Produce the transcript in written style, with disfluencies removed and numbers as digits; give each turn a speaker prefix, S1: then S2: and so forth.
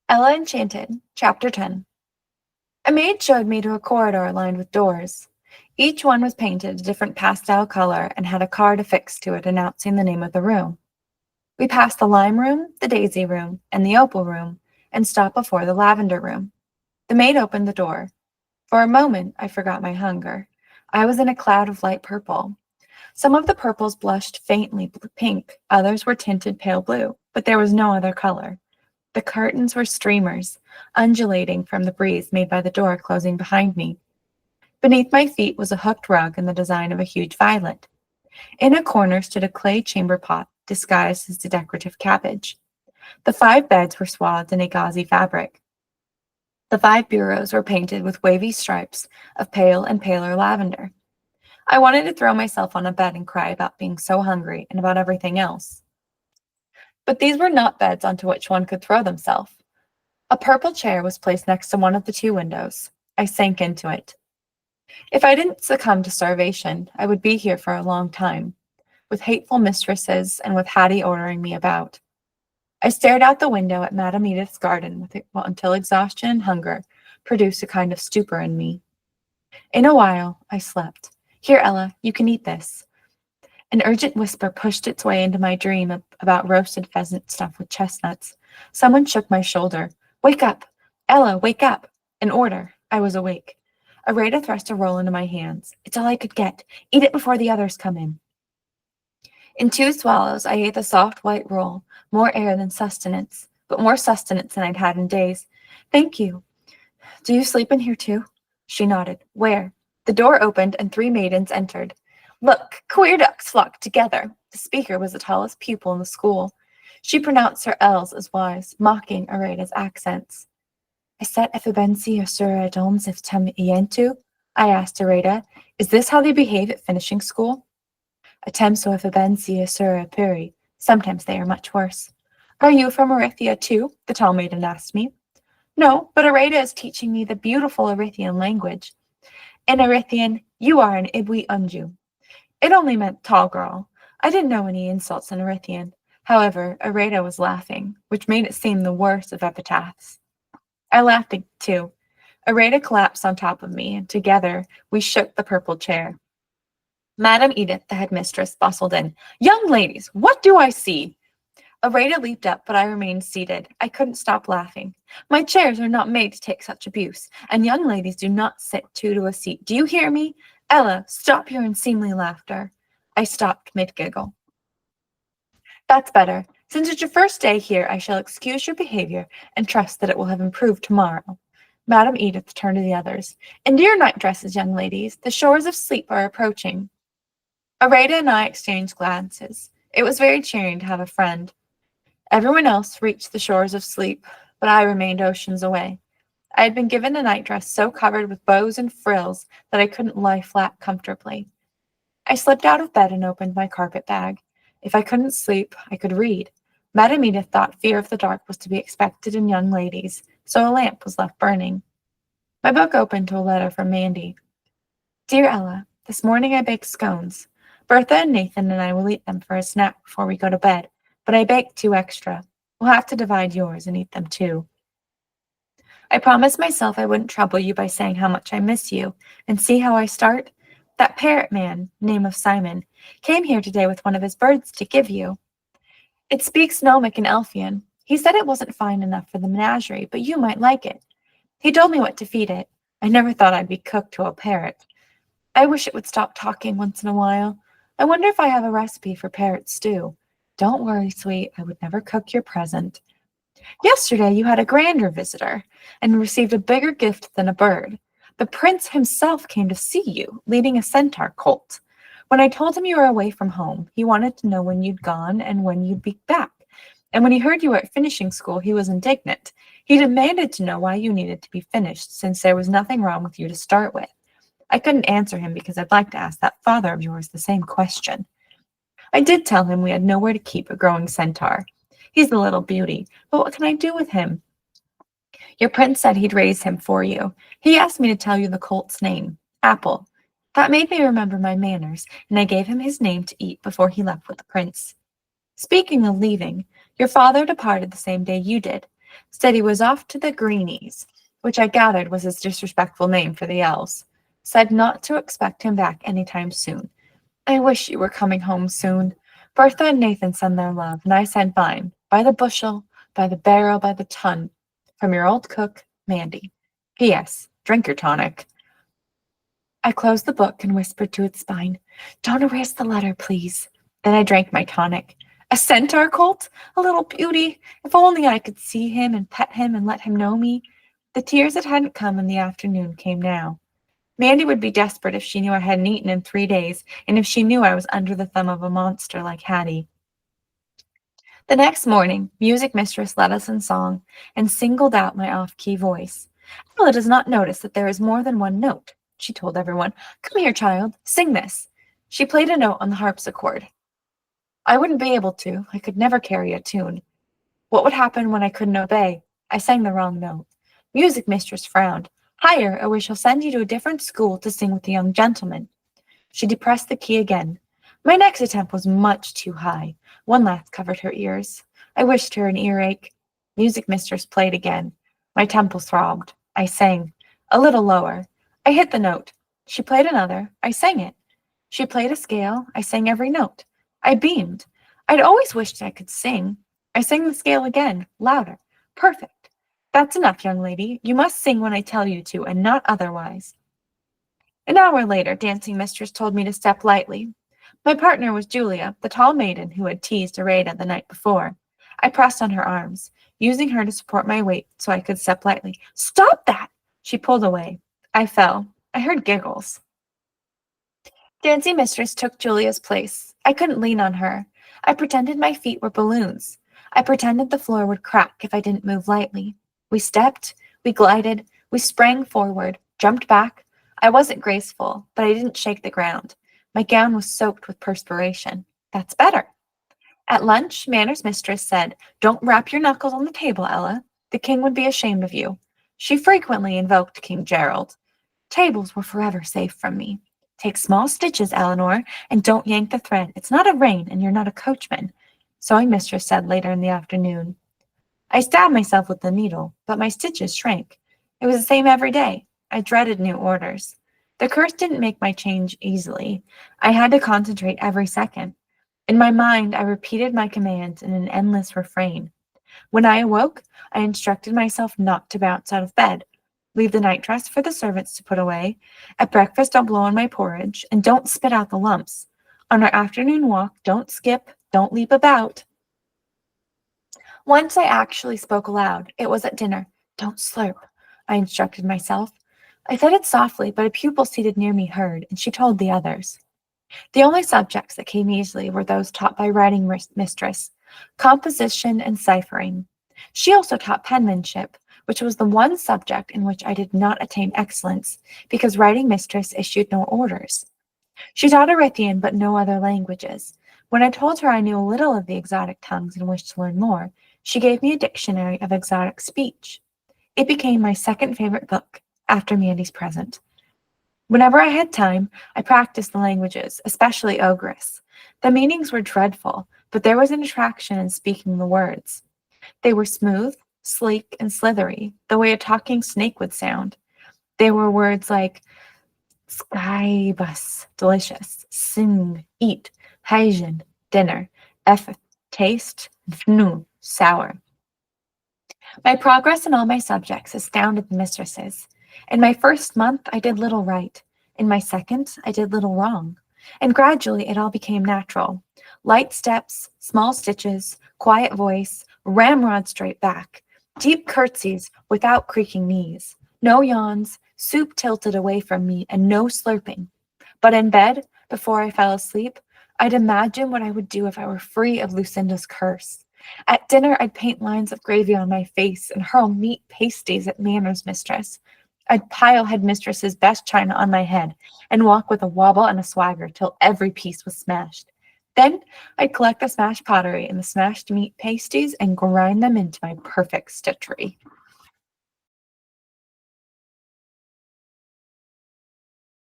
S1: Enchanted, Chapter 10. A maid showed me to a corridor lined with doors. Each one was painted a different pastel color and had a card affixed to it announcing the name of the room. We passed the lime room, the daisy room, and the opal room, and stopped before the lavender room. The maid opened the door. For a moment, I forgot my hunger. I was in a cloud of light purple. Some of the purples blushed faintly pink, others were tinted pale blue, but there was no other color. The curtains were streamers, undulating from the breeze made by the door closing behind me. Beneath my feet was a hooked rug in the design of a huge violet. In a corner stood a clay chamber pot disguised as a decorative cabbage. The 5 beds were swathed in a gauzy fabric. The 5 bureaus were painted with wavy stripes of pale and paler lavender. I wanted to throw myself on a bed and cry about being so hungry and about everything else. But these were not beds onto which one could throw themselves. A purple chair was placed next to one of the 2 windows. I sank into it. If I didn't succumb to starvation, I would be here for a long time, with hateful mistresses and with Hattie ordering me about. I stared out the window at Madame Edith's garden until exhaustion and hunger produced a kind of stupor in me. In a while, I slept. Here, Ella, you can eat this. An urgent whisper pushed its way into my dream about roasted pheasant stuffed with chestnuts. Someone shook my shoulder. Wake up! Ella, wake up! An order. I was awake. Areta thrust a roll into my hands. It's all I could get. Eat it before the others come in. In 2 swallows, I ate the soft white roll, more air than sustenance, but more sustenance than I'd had in days. Thank you. Do you sleep in here too? She nodded. Where? The door opened and 3 maidens entered. Look, queer ducks flocked together. The speaker was the tallest pupil in the school. She pronounced her L's as Y's, mocking Areta's accents. Est effibensi osura doms if tem ientu? I asked Areta. Is this how they behave at finishing school? Atem so effibensi osura puri. Sometimes they are much worse. Are you from Erythia too? The tall maiden asked me. No, but Areta is teaching me the beautiful Erythian language. In Erythian, you are an Ibwi Unju. It only meant tall girl. I didn't know any insults in Erythian. However, Areta was laughing, which made it seem the worst of epitaphs. I laughed too. Areta collapsed on top of me, and together we shook the purple chair. Madame Edith, the headmistress, bustled in. Young ladies, what do I see? Areta leaped up, but I remained seated. I couldn't stop laughing. My chairs are not made to take such abuse, and young ladies do not sit 2 to a seat. Do you hear me? Ella, stop your unseemly laughter. I stopped mid-giggle. That's better. Since it's your first day here, I shall excuse your behavior and trust that it will have improved tomorrow. Madame Edith turned to the others. Into your night dresses, young ladies. The shores of sleep are approaching. Areta and I exchanged glances. It was very cheering to have a friend. Everyone else reached the shores of sleep, but I remained oceans away. I had been given a nightdress so covered with bows and frills that I couldn't lie flat comfortably. I slipped out of bed and opened my carpet bag. If I couldn't sleep, I could read. Madame Edith thought fear of the dark was to be expected in young ladies, so a lamp was left burning. My book opened to a letter from Mandy. Dear Ella, this morning I baked scones. Bertha and Nathan and I will eat them for a snack before we go to bed, but I baked 2 extra. We'll have to divide yours and eat them too. I promised myself I wouldn't trouble you by saying how much I miss you, and see how I start? That parrot man, name of Simon, came here today with one of his birds to give you. It speaks Gnomic and Elfian. He said it wasn't fine enough for the menagerie, but you might like it. He told me what to feed it. I never thought I'd be cook to a parrot. I wish it would stop talking once in a while. I wonder if I have a recipe for parrot stew. Don't worry, sweet, I would never cook your present. Yesterday you had a grander visitor and received a bigger gift than a bird. The prince himself came to see you, leading a centaur colt. When I told him you were away from home, he wanted to know when you'd gone and when you'd be back. And when he heard you were at finishing school, he was indignant. He demanded to know why you needed to be finished, since there was nothing wrong with you to start with. I couldn't answer him because I'd like to ask that father of yours the same question. I did tell him we had nowhere to keep a growing centaur. He's a little beauty, but what can I do with him? Your prince said he'd raise him for you. He asked me to tell you the colt's name, Apple. That made me remember my manners, and I gave him his name to eat before he left with the prince. Speaking of leaving, your father departed the same day you did. said he was off to the Greenies, which I gathered was his disrespectful name for the elves. Said not to expect him back any time soon. I wish you were coming home soon. Bertha and Nathan send their love, and I send mine, by the bushel, by the barrel, by the ton, from your old cook, Mandy. P.S. Drink your tonic. I closed the book and whispered to its spine, "Don't erase the letter, please." Then I drank my tonic. A centaur colt? A little beauty? If only I could see him and pet him and let him know me. The tears that hadn't come in the afternoon came now. Mandy would be desperate if she knew I hadn't eaten in 3 days, and if she knew I was under the thumb of a monster like Hattie. The next morning, music mistress led us in song and singled out my off-key voice. Ella does not notice that there is more than one note, she told everyone. Come here, child, sing this. She played a note on the harpsichord. I wouldn't be able to. I could never carry a tune. What would happen when I couldn't obey? I sang the wrong note. Music mistress frowned. Higher, or we shall send you to a different school to sing with the young gentlemen. She depressed the key again. My next attempt was much too high. One laugh covered her ears. I wished her an earache. Music mistress played again. My temples throbbed. I sang. A little lower. I hit the note. She played another. I sang it. She played a scale. I sang every note. I beamed. I'd always wished I could sing. I sang the scale again, louder. Perfect. That's enough, young lady. You must sing when I tell you to, and not otherwise. An hour later, dancing mistress told me to step lightly. My partner was Julia, the tall maiden who had teased Arada the night before. I pressed on her arms, using her to support my weight so I could step lightly. Stop that! She pulled away. I fell. I heard giggles. Dancing mistress took Julia's place. I couldn't lean on her. I pretended my feet were balloons. I pretended the floor would crack if I didn't move lightly. We stepped, we glided, we sprang forward, jumped back. I wasn't graceful, but I didn't shake the ground. My gown was soaked with perspiration. That's better. At lunch, Manners' mistress said, Don't rap your knuckles on the table, Ella. The king would be ashamed of you. She frequently invoked King Gerald. Tables were forever safe from me. Take small stitches, Eleanor, and don't yank the thread. It's not a rein, and you're not a coachman, sewing mistress said later in the afternoon. I stabbed myself with the needle, but my stitches shrank. It was the same every day. I dreaded new orders. The curse didn't make my change easily. I had to concentrate every second. In my mind, I repeated my commands in an endless refrain. When I awoke, I instructed myself not to bounce out of bed. Leave the nightdress for the servants to put away. At breakfast, don't blow on my porridge, and don't spit out the lumps. On our afternoon walk, don't skip, don't leap about. Once I actually spoke aloud. It was at dinner. Don't slurp, I instructed myself. I said it softly, but a pupil seated near me heard, and she told the others. The only subjects that came easily were those taught by writing mistress, composition and ciphering. She also taught penmanship, which was the one subject in which I did not attain excellence, because writing mistress issued no orders. She taught Erithian, but no other languages. When I told her I knew a little of the exotic tongues and wished to learn more, she gave me a dictionary of exotic speech. It became my second favorite book, after Mandy's present. Whenever I had time, I practiced the languages, especially Ogress. The meanings were dreadful, but there was an attraction in speaking the words. They were smooth, sleek, and slithery, the way a talking snake would sound. They were words like skybus, delicious, sing, eat, hygiene, dinner, effort, taste, fnu, sour. My progress in all my subjects astounded the mistresses. In my first month, I did little right. In my second, I did little wrong. And gradually, it all became natural. Light steps, small stitches, quiet voice, ramrod straight back, deep curtsies without creaking knees, no yawns, soup tilted away from me, and no slurping. But in bed, before I fell asleep, I'd imagine what I would do if I were free of Lucinda's curse. At dinner, I'd paint lines of gravy on my face and hurl meat pasties at Manners' mistress. I'd pile headmistress's best china on my head and walk with a wobble and a swagger till every piece was smashed. Then I'd collect the smashed pottery and the smashed meat pasties and grind them into my perfect stitchery.